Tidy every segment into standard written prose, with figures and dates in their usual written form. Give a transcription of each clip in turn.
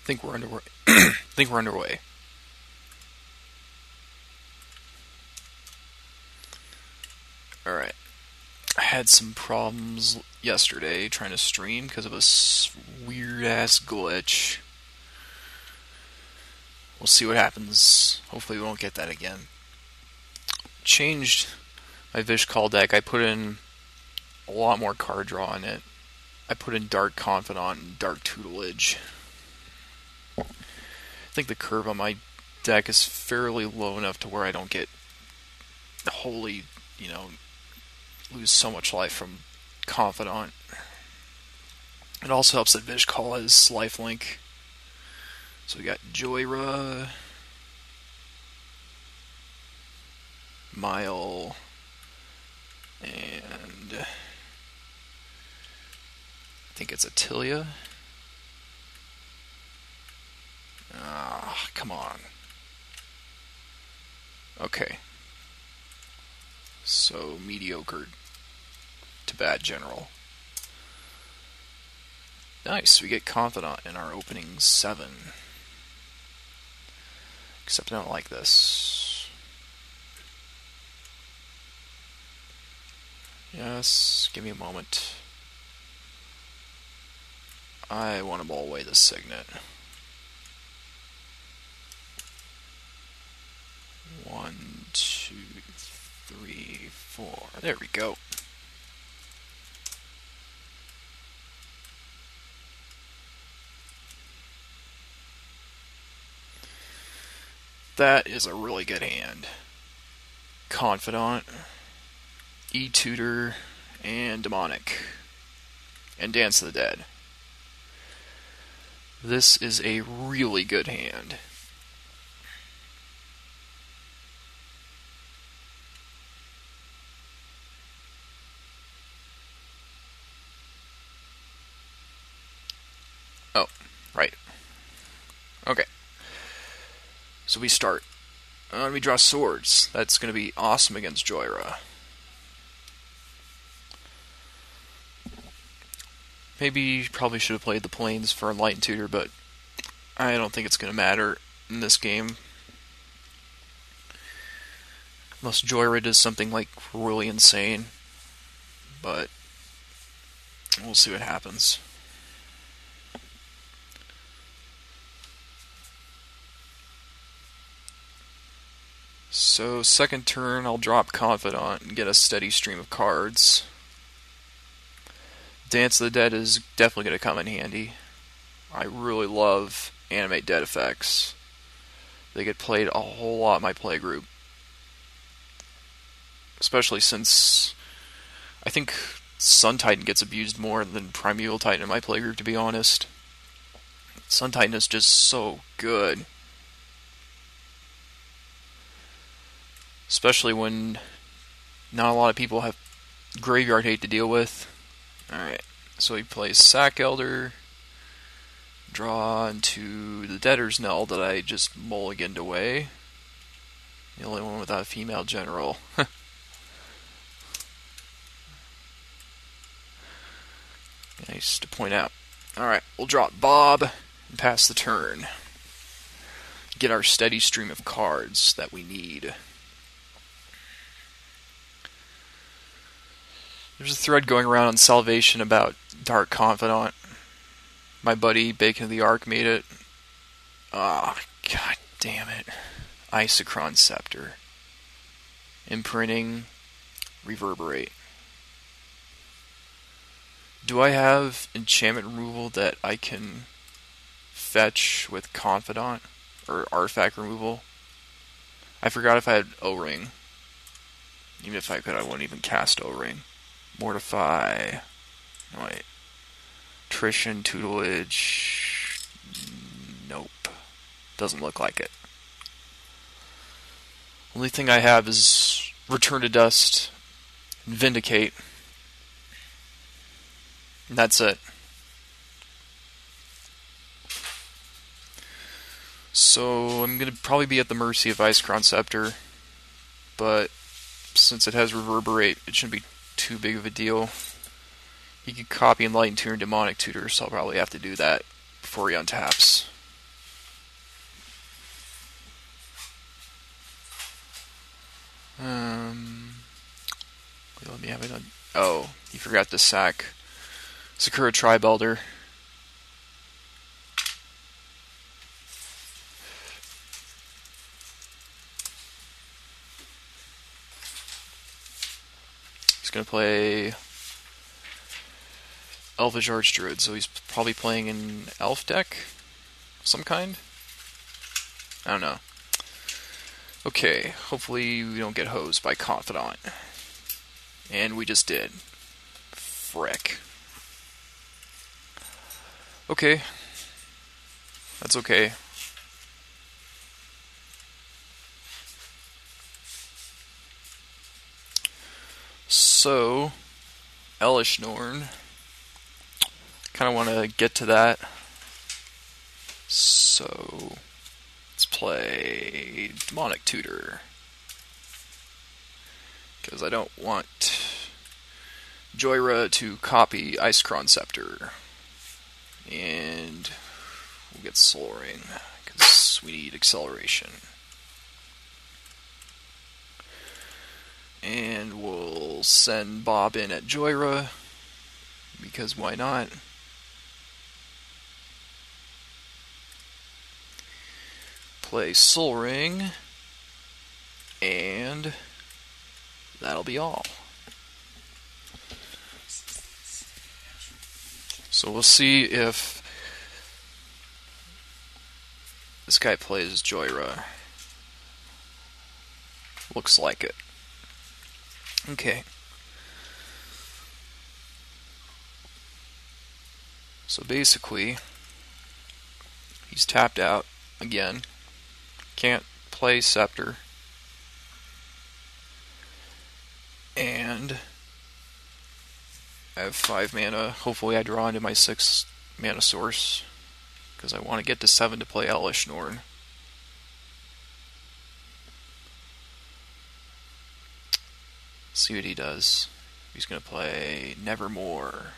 Think we're underway. Think we're underway. All right. I had some problems yesterday trying to stream because of a weird ass glitch. We'll see what happens. Hopefully, we won't get that again. Changed my Vish Kal deck. I put in a lot more card draw in it. I put in Dark Confidant and Dark Tutelage. I think the curve on my deck is fairly low enough to where I don't get wholly, lose so much life from Confidant. It also helps that Vish Kal has lifelink. So we got Joyra, Mile, and I think it's Attilia. Ah, come on. Okay. So, mediocre to bad general. Nice, we get Confidant in our opening 7. Except I don't like this. Yes, give me a moment. I want to ball away this Signet. 1, 2, 3, 4. There we go. That is a really good hand. Confidant, E-Tutor, and Demonic. And Dance of the Dead. This is a really good hand. Oh, right. Okay. So we start. We draw swords. That's going to be awesome against Joyra. Maybe probably should have played the planes for Enlightened Tutor, but I don't think it's going to matter in this game. Unless Joyra does something like really insane. But we'll see what happens. So, second turn, I'll drop Confidant and get a steady stream of cards. Dance of the Dead is definitely going to come in handy. I really love animate dead effects. They get played a whole lot in my playgroup. Especially since I think Sun Titan gets abused more than Primeval Titan in my playgroup, to be honest. Sun Titan is just so good. Especially when not a lot of people have graveyard hate to deal with. Alright, so he plays Sack Elder, draw into the Debtor's Knell that I just mulliganed away. The only one without a female general. Nice to point out. Alright, we'll drop Bob and pass the turn. Get our steady stream of cards that we need. There's a thread going around on Salvation about Dark Confidant. My buddy, Bacon of the Ark, made it. Ah, god damn it. Isochron Scepter. Imprinting. Reverberate. Do I have enchantment removal that I can fetch with Confidant? Or artifact removal? I forgot if I had O-Ring. Even if I could, I wouldn't even cast O-Ring. Mortify. No, wait. Attrition, Tutelage. Nope. Doesn't look like it. Only thing I have is Return to Dust and Vindicate. And that's it. So I'm going to probably be at the mercy of Isochron Scepter. But since it has Reverberate, it shouldn't be too big of a deal. He could copy Enlightened Tutor and Demonic Tutor, so I'll probably have to do that before he untaps. Um, let me have it on. Oh, you forgot to sack Sakura Tribelder. He's gonna play Elvish Archdruid, so he's probably playing an elf deck of some kind. I don't know. Okay, hopefully we don't get hosed by Confidant. And we just did. Frick. Okay. That's okay. So, Elishnorn. Kind of want to get to that. So, let's play Demonic Tutor. Because I don't want Joyra to copy Icecron Scepter. And we'll get Soul Ring, because we need acceleration. And we'll send Bob in at Joyra, because why not? Play Soul Ring, and that'll be all. So we'll see if this guy plays Joyra. Looks like it. Okay. So basically, he's tapped out again. Can't play Scepter. And I have 5 mana. Hopefully I draw into my 6 mana source, because I want to get to 7 to play Elishnorn. See what he does. He's going to play Nevermore.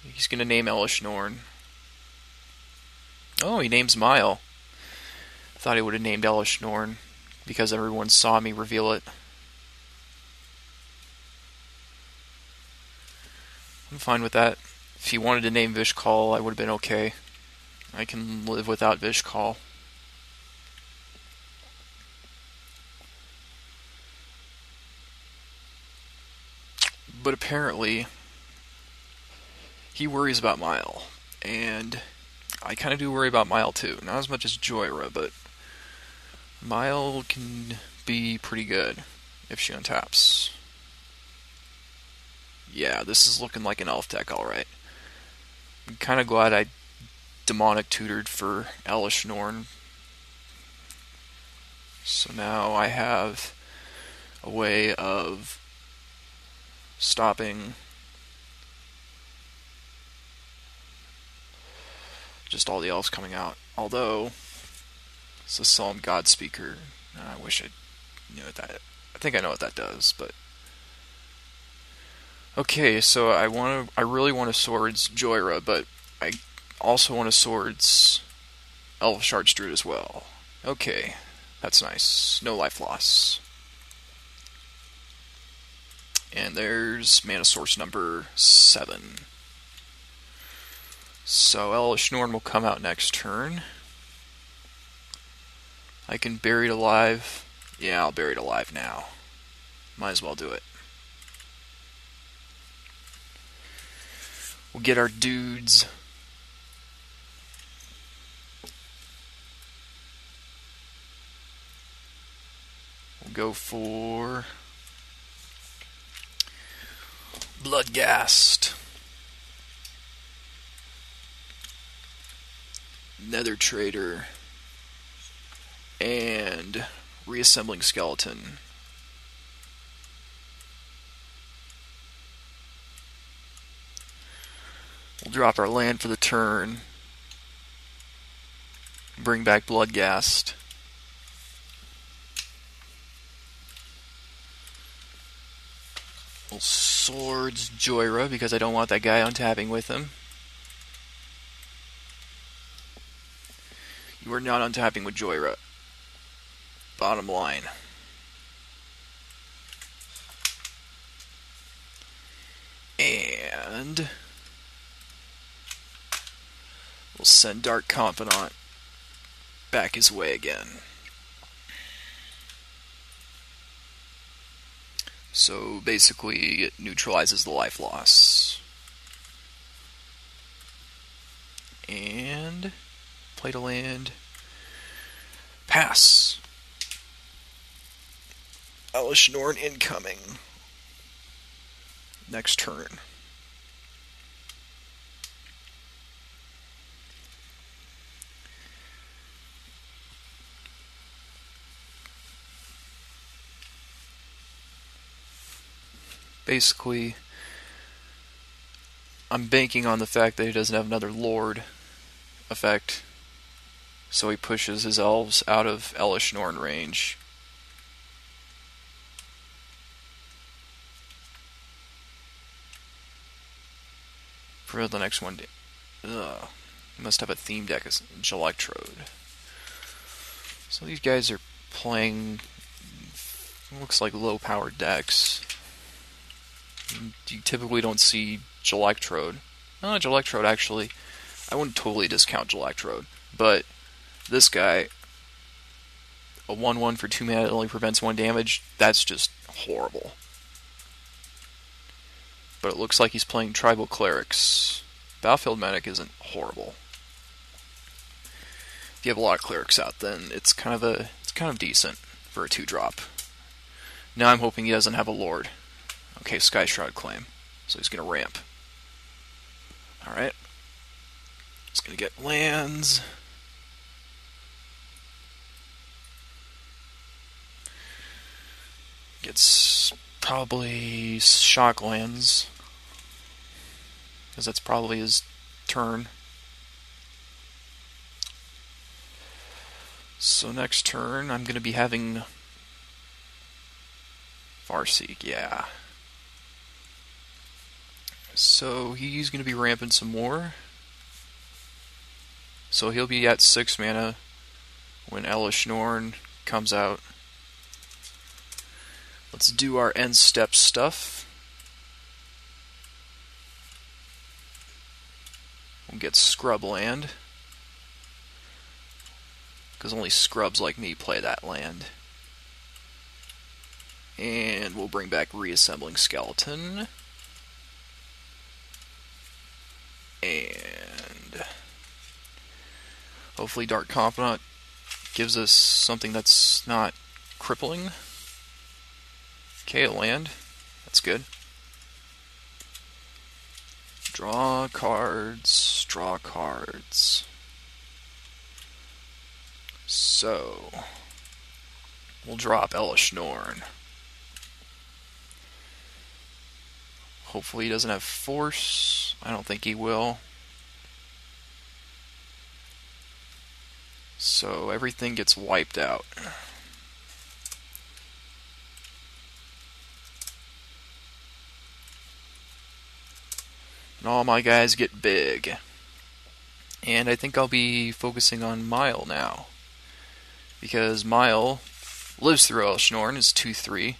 He's going to name Elishnorn. Oh, he names Mile. Thought he would have named Elishnorn, because everyone saw me reveal it. I'm fine with that. If he wanted to name Vish Kal, I would have been okay. I can live without Vish Kal. But apparently, he worries about Mile. And I kind of do worry about Mile too. Not as much as Joyra, but Mile can be pretty good if she untaps. Yeah, this is looking like an elf deck, alright. I'm kind of glad I demonic tutored for Elishnorn. So now I have a way of stopping just all the elves coming out. Although, it's a Psalm Godspeaker. I wish I knew what that. I think I know what that does, but okay. So I really want to swords Joyra, but I also want to swords Elvish Archdruid as well. Okay, that's nice. No life loss. And there's mana source number 7. So Elishnorn will come out next turn. I can bury it alive. Yeah, I'll bury it alive now. Might as well do it. We'll get our dudes. We'll go for Bloodghast, Nether Trader, and Reassembling Skeleton. We'll drop our land for the turn. Bring back Bloodghast. We'll swords Joyra because I don't want that guy untapping with him. You are not untapping with Joyra. Bottom line. And we'll send Dark Confidant back his way again. So basically, it neutralizes the life loss. And play to land. Pass. Elish Norn incoming. Next turn. Basically, I'm banking on the fact that he doesn't have another Lord effect, so he pushes his elves out of Elish Norn range. For the next one, he must have a theme deck as Electrode. So these guys are playing, looks like low-powered decks. You typically don't see Electrode. Electrode actually, I wouldn't totally discount Electrode, but this guy, a 1/1 for 2 mana that only prevents 1 damage, that's just horrible. But it looks like he's playing Tribal Clerics. Battlefield Medic isn't horrible. If you have a lot of clerics out, then it's kind of decent for a 2-drop. Now I'm hoping he doesn't have a Lord. Okay, Sky Shroud Claim. So he's gonna ramp. Alright. He's gonna get lands. Gets probably shock lands, because that's probably his turn. So next turn, I'm going to be having Farseek, yeah. So he's going to be ramping some more. So he'll be at 6 mana when Elish Norn comes out. Let's do our end step stuff. We'll get Scrub Land, because only scrubs like me play that land. And we'll bring back Reassembling Skeleton. And hopefully Dark Confidant gives us something that's not crippling. Okay, a land. That's good. Draw cards, draw cards. So, we'll drop Elish Norn. Hopefully he doesn't have force. I don't think he will. So everything gets wiped out. And all my guys get big. And I think I'll be focusing on Mile now, because Mile lives through Elish Norn, is 2/3.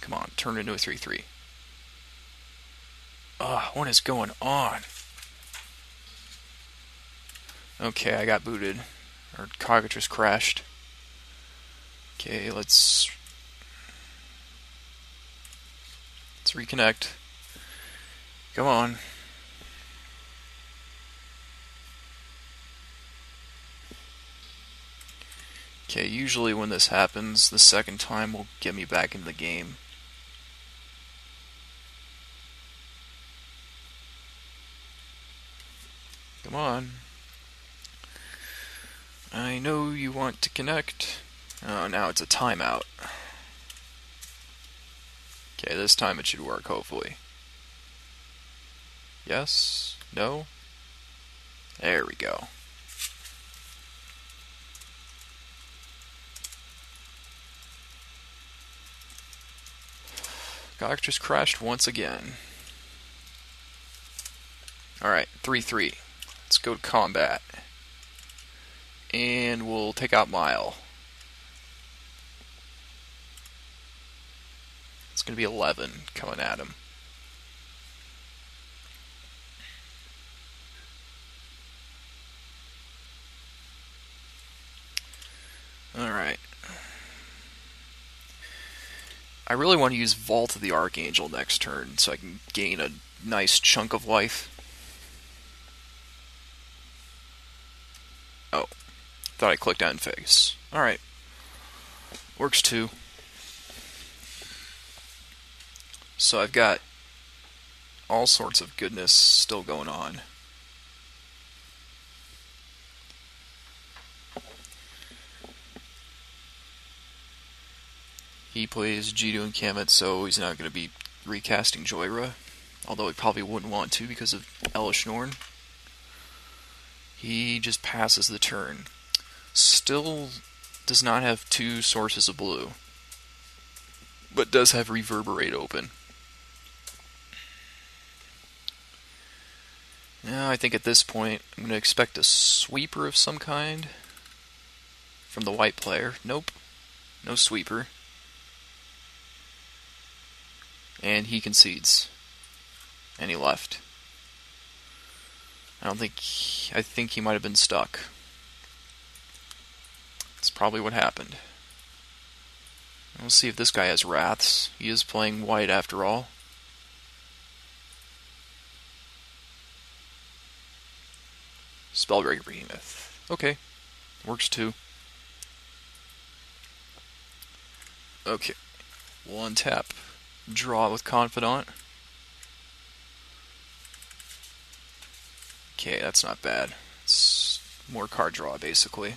Come on, turn into a 3/3. What is going on? Okay, I got booted. Or Cognitus crashed. Okay, let's reconnect. Come on. Okay, usually when this happens, the second time will get me back into the game. Come on. I know you want to connect. Oh, now it's a timeout. Okay, this time it should work, hopefully. Yes? No? There we go. Gok just crashed once again. Alright, 3/3. Let's go to combat. And we'll take out Mile. going to be 11 coming at him. Alright. I really want to use Vault of the Archangel next turn so I can gain a nice chunk of life. Oh. Thought I clicked End Phase. Alright. Works too. So I've got all sorts of goodness still going on. He plays Jidu and Kamet, so he's not going to be recasting Joyra, although he probably wouldn't want to because of Elish Norn. He just passes the turn. Still does not have 2 sources of blue, but does have Reverberate open. Now I think at this point I'm going to expect a sweeper of some kind from the white player. Nope, no sweeper. And he concedes. And he left. I think he might have been stuck. That's probably what happened. We'll see if this guy has Wraths. He is playing white after all. Spellbreaker Behemoth. Okay. Works too. Okay. We'll untap. Draw with Confidant. Okay, that's not bad. It's more card draw, basically.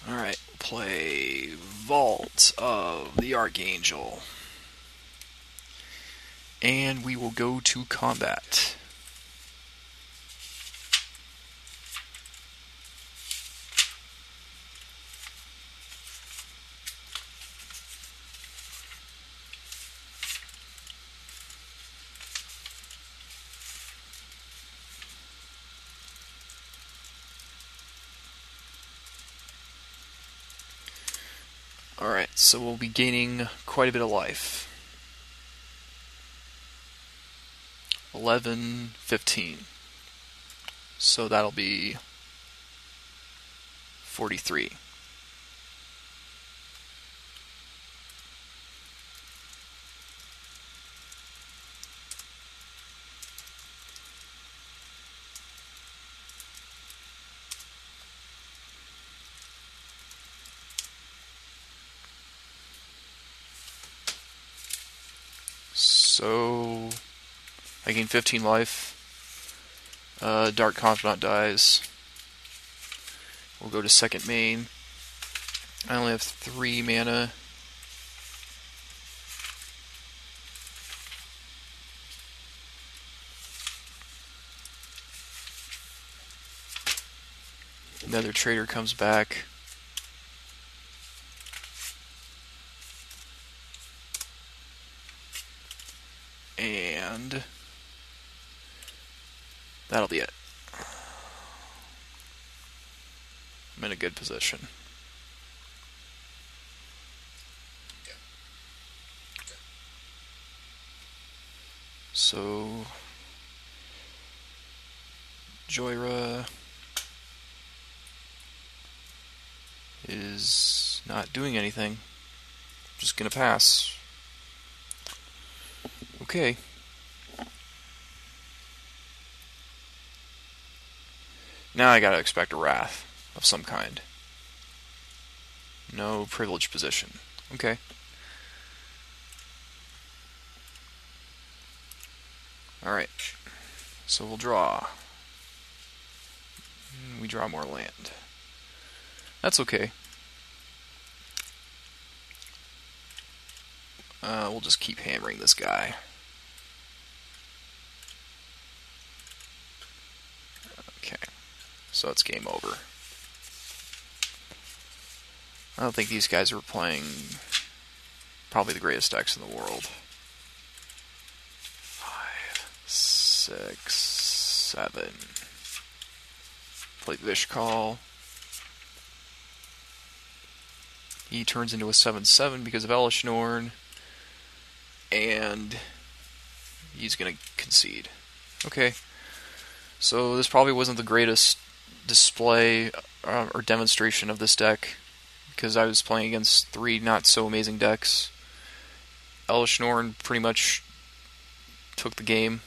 Alright, play Vault of the Archangel. And we will go to combat. Alright, so we'll be gaining quite a bit of life. 11, 15. So that'll be 43. So I gain 15 life. Dark Confidant dies. We'll go to second main. I only have 3 mana. Another trader comes back. And that'll be it. I'm in a good position. So Joyra is not doing anything. Just gonna pass. Okay. Now I gotta expect a Wrath of some kind. No privileged position. Okay. Alright. So we'll draw. We draw more land. That's okay. We'll just keep hammering this guy. Okay. So it's game over. I don't think these guys were playing probably the greatest decks in the world. 5, 6, 7. Play Vish Kal. He turns into a 7/7 because of Elishnorn, and he's going to concede. Okay, so this probably wasn't the greatest display or demonstration of this deck, because I was playing against 3 not so amazing decks. Elishnorn pretty much took the game.